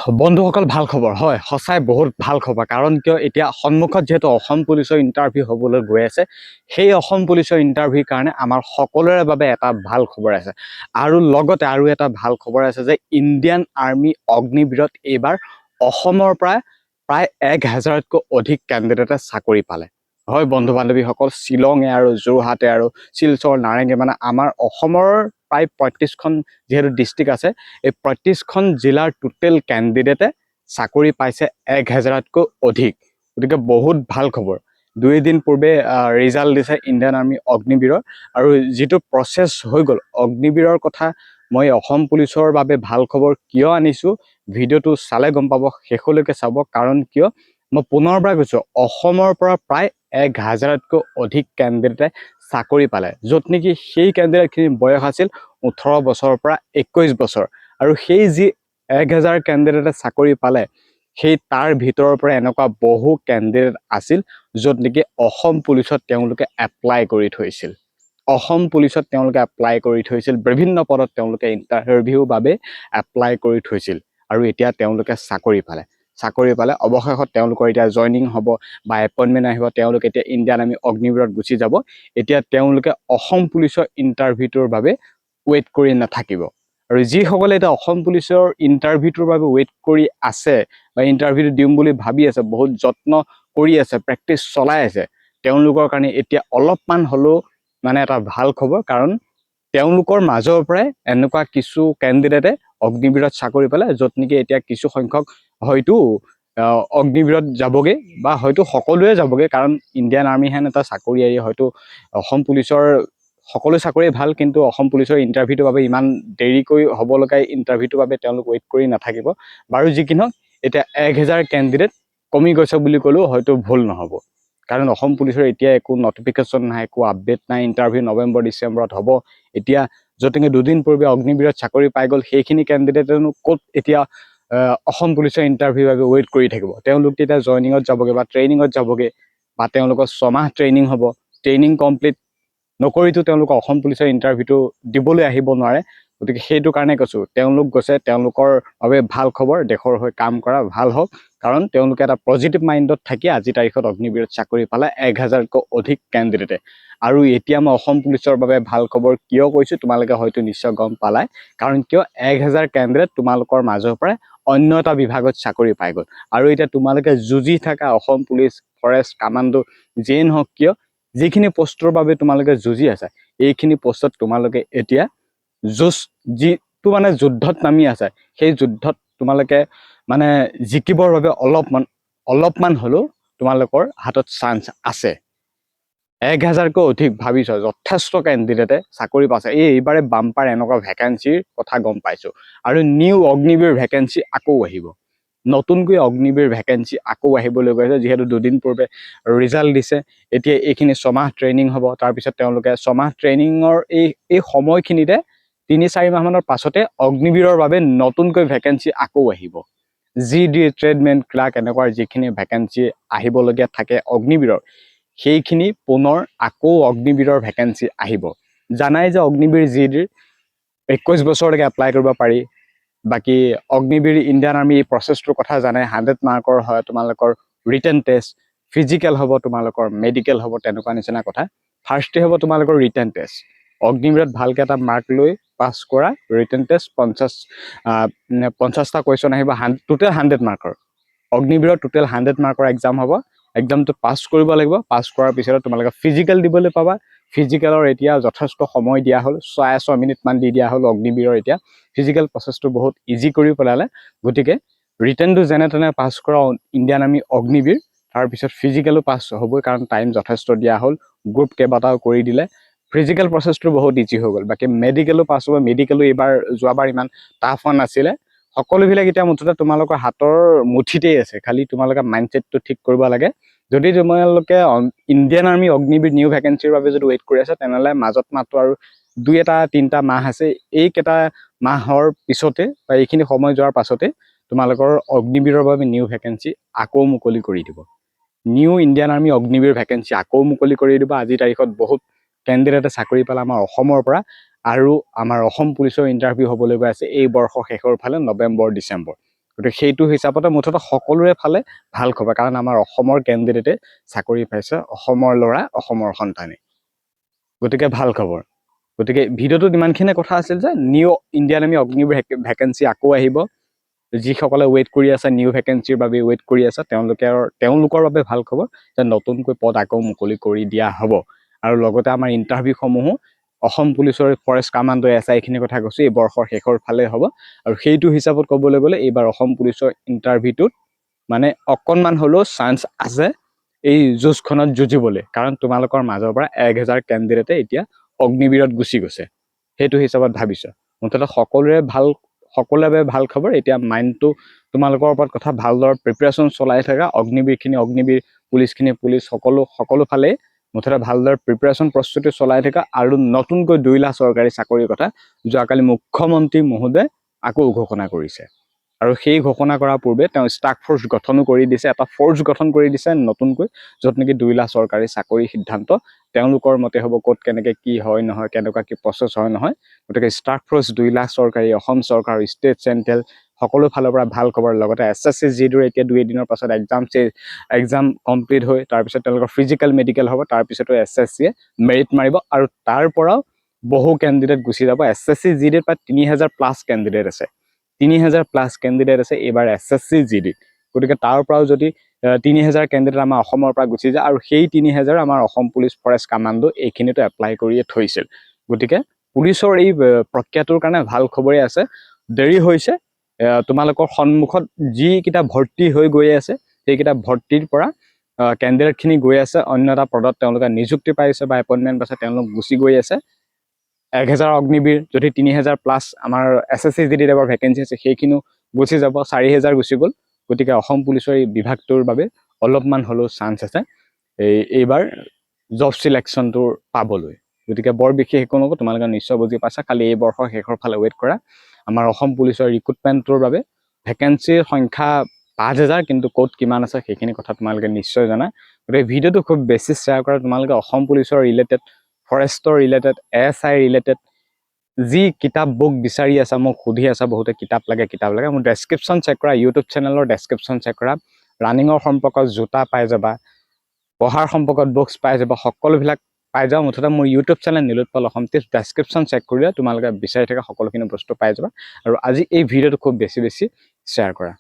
বন্ধুসকল ভাল খবৰ হয় সঁচাই বহুত ভাল খবৰ কাৰণ কিয় এতিয়া সন্মুখত যেহেতু অসম পুলিচৰ ইণ্টাৰভিউ হ'বলৈ গৈ আছে সেই অসম পুলিচৰ ইণ্টাৰভিউৰ কাৰণে আমাৰ সকলোৰে বাবে এটা ভাল খবৰ আছে আৰু লগতে আৰু এটা ভাল খবৰ আছে যে ইণ্ডিয়ান আৰ্মি অগ্নিবীৰত এইবাৰ অসমৰ পৰা প্ৰায় 1000তকৈ অধিক কেণ্ডিডেটে চাকৰি পালে হয় বন্ধু বান্ধৱীসকল শ্বিলঙে আৰু যোৰহাটে আৰু শিলচৰ নাৰেঙ্গী মানে আমাৰ অসমৰ প্ৰায় ৩৫খন যেহেতু ডিষ্ট্ৰিক্ট আছে এই ৩৫খন জিলাৰ টোটেল কেণ্ডিডেটে চাকৰি পাইছে 1000তকৈ অধিক গতিকে বহুত ভাল খবৰ 2 দিন পূৰ্বে ৰিজাল্ট দিছে ইণ্ডিয়ান আৰ্মি অগ্নিবীৰৰ আৰু যিটো প্ৰচেছ হৈ গ'ল অগ্নিবীৰৰ কথা মই অসম পুলিচৰ বাবে ভাল খবৰ কিয় আনিছো ভিডিঅ'টো চালে গম পাব শেষলৈকে চাব কাৰণ কিয় মই পুনৰবাৰ কৈছো অসমৰ পৰা প্ৰায় 1000তকৈ অধিক কেণ্ডিডেটে চাকৰি পালে য'ত নেকি সেই কেণ্ডিডেটখিনি বয়স আছিল 18 বছৰৰ পৰা 21 বছৰ আৰু সেই যি 1000 কেণ্ডিডেটে চাকৰি পালে সেই তাৰ ভিতৰৰ পৰা এনেকুৱা বহু কেণ্ডিডেট আছিল য'ত নেকি অসম পুলিচত তেওঁলোকে এপ্লাই কৰি থৈছিল অসম পুলিচত তেওঁলোকে এপ্লাই কৰি থৈছিল বিভিন্ন পদত তেওঁলোকে ইণ্টাৰভিউৰ বাবে এপ্লাই কৰি থৈছিল আৰু এতিয়া তেওঁলোকে চাকৰি পালে অৱশেষত তেওঁলোকৰ এতিয়া জইনিং হ'ব বা এপইণ্টমেণ্ট আহিব তেওঁলোকে এতিয়া ইণ্ডিয়ান আৰ্মি অগ্নিবীৰত গুচি যাব এতিয়া তেওঁলোকে অসম পুলিচৰ ইণ্টাৰভিউটোৰ বাবে ৱেইট কৰি নাথাকিব আৰু যিসকলে এটা অসম পুলিচৰ ইণ্টাৰভিউটোৰ বাবে ৱেইট কৰি আছে বা ইণ্টাৰভিউটো দিম বুলি ভাবি আছে বহুত যত্ন কৰি আছে প্ৰেক্টিচ চলাই আছে তেওঁলোকৰ কাৰণে এতিয়া অলপমান হ'লেও মানে এটা ভাল খবৰ কাৰণ তেওঁলোকৰ মাজৰ পৰাই এনেকুৱা কিছু কেণ্ডিডেটে অগ্নিবীৰত চাকৰি পালে য'ত নেকি এতিয়া কিছু সংখ্যক হয়তো অগ্নিবীৰত যাবগে বা হয়তো সকলোৱে যাবগে কাৰণ ইণ্ডিয়ান আৰ্মি হেন এটা চাকৰি এৰি হয়তো অসম পুলিচৰ সকলো চাকৰি ভাল কিন্তু অসম পুলিচৰ ইণ্টাৰভিউটোৰ বাবে ইমান দেৰিকৈ হ'ব লগা ইণ্টাৰভিউটোৰ বাবে তেওঁলোক ৱেইট কৰি নাথাকিব বাৰু যি কি নহওক এতিয়া 1000 কেণ্ডিডেট কমি গৈছে বুলি ক'লেও হয়তো ভুল নহ'ব কাৰণ অসম পুলিচৰ এতিয়া একো নটিফিকেশ্যন নাই একো আপডেট নাই ইণ্টাৰভিউ নৱেম্বৰ ডিচেম্বৰত হ'ব এতিয়া য'ত নেকি 2 দিন পূৰ্বে অগ্নিবীৰত চাকৰি পাই গ'ল সেইখিনি কেণ্ডিডেটেনো ক'ত এতিয়া অসম পুলিচৰ ইণ্টাৰভিউৰ বাবে ৱেইট কৰি থাকিব তেওঁলোক তেতিয়া জইনিঙত যাবগে বা ট্ৰেইনিঙত যাবগে বা তেওঁলোকৰ 6 মাহ ট্ৰেইনিং হ'ব ট্ৰেইনিং কমপ্লিট নকৰিতো তেওঁলোক অসম পুলিচৰ ইণ্টাৰভিউটো দিবলৈ আহিব নোৱাৰে গতিকে সেইটো কাৰণে কৈছো তেওঁলোক গৈছে তেওঁলোকৰ বাবে ভাল খবৰ দেশৰ হৈ কাম কৰা ভাল হওক কাৰণ তেওঁলোকে এটা পজিটিভ মাইণ্ডত থাকি আজি তাৰিখত অগ্নিবীৰত চাকৰি পালে 1000তকৈ অধিক কেণ্ডিডেটে আৰু এতিয়া মই অসম পুলিচৰ বাবে ভাল খবৰ কিয় কৈছো তোমালোকে হয়তো নিশ্চয় গম পালাই কাৰণ কিয় 1000 কেণ্ডিডেট তোমালোকৰ মাজৰ পৰা অন্য এটা বিভাগত চাকৰি পাই গ'ল আৰু এতিয়া তোমালোকে যুঁজি থকা অসম পুলিচ ফৰেষ্ট কামাণ্ডো যিয়ে নহওক কিয় যিখিনি পোষ্টৰ বাবে তোমালোকে যুঁজি আছা এইখিনি পোষ্টত তোমালোকে এতিয়া যিটো মানে যুদ্ধত নামি আছে সেই যুদ্ধত তোমালোকে মানে জিকিবৰ বাবে অলপমান হ'লেও তোমালোকৰ হাতত চান্স আছে 1000তকৈ অধিক ভাবিছ যথেষ্ট কেণ্ডিডেটে চাকৰি পাইছে এইবাৰে বাম্পাৰ এনেকুৱা ভেকেঞ্চিৰ কথা গম পাইছো আৰু নিউ অগ্নিবীৰ ভেকেঞ্চি আকৌ আহিব নতুনকৈ অগ্নিবীৰ ভেকেঞ্চি আকৌ আহিবলৈ গৈছে যিহেতু 2 দিন পূৰ্বে ৰিজাল্ট দিছে এতিয়া এইখিনি 6 মাহ ট্ৰেইনিং হ'ব তাৰপিছত তেওঁলোকে 6 মাহ ট্ৰেইনিঙৰ এই সময়খিনিতে 3-4 মাহমানৰ পাছতে অগ্নিবীৰৰ বাবে নতুনকৈ ভেকেঞ্চি আকৌ আহিব জিডি ট্ৰেডমেন ক্লাৰ্ক এনেকুৱা যিখিনি ভেকেঞ্চি আহিবলগীয়া থাকে অগ্নিবীৰৰ সেইখিনি পুনৰ আকৌ অগ্নিবীৰৰ ভেকেঞ্চি আহিব জানাই যে অগ্নিবীৰ জিডিৰ 21 বছৰলৈকে এপ্লাই কৰিব পাৰি বাকি অগ্নিবীৰ ইণ্ডিয়ান আৰ্মি প্ৰচেছটোৰ কথা জানে 100 মাৰ্কৰ হয় তোমালোকৰ ৰিটেন টেষ্ট ফিজিকেল হ'ব তোমালোকৰ মেডিকেল হ'ব তেনেকুৱা নিচিনা কথা ফাৰ্ষ্টে হ'ব তোমালোকৰ ৰিটেন টেষ্ট অগ্নিবীৰত ভালকৈ এটা মাৰ্ক লৈ পাছ কৰা ৰিটেন টেষ্ট 50টা কুৱেশ্যন আহিব টোটেল 100 মাৰ্কৰ অগ্নিবীৰত টোটেল 100 মাৰ্কৰ এক্সাম হ'ব এক্সামটো পাছ কৰিব লাগিব পাছ কৰাৰ পিছত তোমালোকে ফিজিকেল দিবলৈ পাবা ফিজিকেলৰ এতিয়া যথেষ্ট সময় দিয়া হ'ল 6 মিনিটমান দি দিয়া হ'ল অগ্নিবীৰৰ এতিয়া ফিজিকেল প্ৰচেছটো বহুত ইজি কৰি পেলালে গতিকে ৰিটেনটো যেনে তেনে পাছ কৰা ইণ্ডিয়ান আৰ্মি অগ্নিবীৰ তাৰপিছত ফিজিকেলো পাছ হ'বই কাৰণ টাইম যথেষ্ট দিয়া হ'ল গ্ৰুপ কেইবাটাও কৰি দিলে ফিজিকেল প্ৰচেছটো বহুত ইজি হৈ গ'ল বাকি মেডিকেলো পাছ হ'ব মেডিকেলো এইবাৰ যোৱাবাৰ ইমান টাফ হোৱা নাছিলে সকলোবিলাক এতিয়া মুঠতে তোমালোকৰ হাতৰ মুঠিতেই আছে খালি তোমালোকে মাইণ্ডছেটটো ঠিক কৰিব লাগে যদি তোমালোকে ইণ্ডিয়ান আৰ্মি অগ্নিবীৰ নিউ ভেকেঞ্চিৰ বাবে যদি ৱেইট কৰি আছে তেনেহ'লে মাজত মাত্ৰ আৰু 2-3টা মাহ আছে এইকেইটা মাহৰ পিছতে বা এইখিনি সময় যোৱাৰ পাছতে তোমালোকৰ অগ্নিবীৰৰ বাবে নিউ ভেকেঞ্চি আকৌ মুকলি কৰি দিব new Indian army Agniveer vacancy আকৌ মুকলি কৰি দিব আজি তাৰিখত বহুত কেণ্ডিডেটে চাকৰি পালে আমাৰ অসমৰ পৰা আৰু আমাৰ অসম পুলিচৰ ইণ্টাৰভিউ হ'বলৈ গৈ আছে এই বৰ্ষৰ শেষৰ ফালে নৱেম্বৰ ডিচেম্বৰ গতিকে সেইটো হিচাপতে মুঠতে সকলোৰে ফালে ভাল খবৰ, কাৰণ আমাৰ অসমৰ কেণ্ডিডেটে চাকৰি পাইছে, অসমৰ ল'ৰা, অসমৰ সন্তানে, গতিকে ভাল খবৰ। গতিকে ভিডিঅ'টোত ইমানখিনিয়ে কথা আছিল যে new Indian army Agniveer vacancy আকৌ আহিব। যিসকলে ৱেইট কৰি আছে, নিউ ভেকেঞ্চিৰ বাবে ৱেইট কৰি আছে, তেওঁলোকৰ বাবে ভাল খবৰ যে নতুনকৈ পদ আকৌ মুকলি কৰি দিয়া হ'ব। আৰু লগতে আমাৰ ইণ্টাৰভিউসমূহো অসম পুলিচৰ ফৰেষ্ট কামাণ্ডো SI এইখিনি কথা কৈছোঁ এই বৰ্ষৰ শেষৰ ফালে হ'ব। আৰু সেইটো হিচাপত ক'বলৈ গ'লে এইবাৰ অসম পুলিচৰ ইণ্টাৰভিউটোত মানে অকণমান হ'লেও চান্স আছে এই যুঁজখনত যুঁজিবলৈ, কাৰণ তোমালোকৰ মাজৰ পৰা 1000 কেণ্ডিডেটে এতিয়া অগ্নিবীৰত গুচি গৈছে। সেইটো হিচাপত ভাবিছোঁ মুঠতে সকলোৰে বাবে ভাল খবৰ। এতিয়া মাইণ্ডটো তোমালোকৰ ওপৰত কথা, ভালদৰে প্ৰিপেৰেশ্যন চলাই থকা, অগ্নিবীৰ পুলিচ সকলো ফালে মুঠতে ভালদৰে প্ৰিপেৰেশ্যন প্ৰস্তুতি চলাই থকা। আৰু নতুনকৈ 2 লাখ চৰকাৰী চাকৰিৰ কথা যোৱাকালি মুখ্যমন্ত্ৰী মহোদয়ে আকৌ ঘোষণা কৰিছে। আৰু সেই ঘোষণা কৰাৰ পূৰ্বে তেওঁ ষ্টাফ ফ'ৰ্চ গঠনো কৰি দিছে, এটা ফ'ৰ্চ গঠন কৰি দিছে নতুনকৈ, য'ত নেকি 2 লাখ চৰকাৰী চাকৰি সিদ্ধান্ত তেওঁলোকৰ মতে হ'ব, ক'ত কেনেকৈ কি হয় নহয়, কেনেকুৱা কি প্ৰচেছ হয় নহয়। গতিকে ষ্টাফ ফ'ৰ্চ 2 লাখ চৰকাৰী, অসম চৰকাৰ, ষ্টেট, চেণ্ট্ৰেল সকলো ফালৰ পৰা ভাল খবৰ। লগতে SSC যিদৰে এতিয়া 2 এদিনৰ পাছত এক্সাম কমপ্লিট হৈ তাৰপিছত তেওঁলোকৰ ফিজিকেল মেডিকেল হ'ব, তাৰপিছতো SSCয়ে মেৰিট মাৰিব আৰু তাৰ পৰাও বহু কেণ্ডিডেট গুচি যাব। SSC GD প্ৰায় 3000+ কেণ্ডিডেট আছে, 3000+ কেণ্ডিডেট আছে এইবাৰ SSC GD। গতিকে তাৰ পৰাও যদি 3000 কেণ্ডিডেট আমাৰ অসমৰ পৰা গুচি যায়, আৰু সেই 3000 আমাৰ অসম পুলিচ ফৰেষ্ট কামাণ্ডো এইখিনিতো এপ্লাই কৰিয়ে থৈছিল। গতিকে পুলিচৰ এই প্ৰক্ৰিয়াটোৰ কাৰণে ভাল খবৰেই আছে। দেৰি হৈছে, তোমালোকৰ সন্মুখত যিকেইটা ভৰ্তি হৈ গৈ আছে সেইকেইটা ভৰ্তিৰ পৰা কেণ্ডিডেটখিনি গৈ আছে, অন্য এটা পদত তেওঁলোকে নিযুক্তি পাইছে বা এপইণ্টমেণ্ট পাইছে, তেওঁলোক গুচি গৈ আছে। 1000 অগ্নিবীৰ, যদি 3000+ আমাৰ SSC GD এবাৰ ভেকেঞ্চি আছে সেইখিনিও গুচি যাব, 4000 গুচি গ'ল। গতিকে অসম পুলিচৰ এই বিভাগটোৰ বাবে অলপমান হ'লেও চান্স আছে এইবাৰ জব চিলেকশ্যনটো পাবলৈ। গতিকে বৰ বিশেষ একো নকওঁ, তোমালোকে নিশ্চয় বুজি পাইছা। খালি এই বৰ্ষৰ শেষৰ ফালে ৱেইট কৰা। আমাৰ অসম পুলিচৰ ৰিক্ৰুটমেণ্টটোৰ বাবে ভেকেঞ্চিৰ সংখ্যা 5000, কিন্তু ক'ত কিমান আছে সেইখিনি কথা তোমালোকে নিশ্চয় জানা। গতিকে ভিডিঅ'টো খুব বেছি শ্বেয়াৰ কৰা। তোমালোকে অসম পুলিচৰ ৰিলেটেড, ফৰেষ্টৰ ৰিলেটেড, SI ৰিলেটেড যি কিতাপ বুক বিচাৰি আছা, মোক সুধি আছা বহুতে কিতাপ লাগে, মোৰ ডেছক্ৰিপশ্যন চেক কৰা, ইউটিউব চেনেলৰ ডেছক্ৰিপশ্যন চেক কৰা। ৰানিঙৰ সম্পৰ্কত জোতা পাই যাবা, পঢ়াৰ সম্পৰ্কত বুকছ পাই যাবা, সকলোবিলাক পাই যাবা। মুঠতে মোৰ YouTube channel Nilotpal Assam tips description check কৰিলে তোমালোকে বিচাৰি থকা সকলোখিনি বস্তু পাই যাবা। আৰু আজি এই ভিডিঅ'টো খুব বেছি শ্বেয়াৰ কৰা।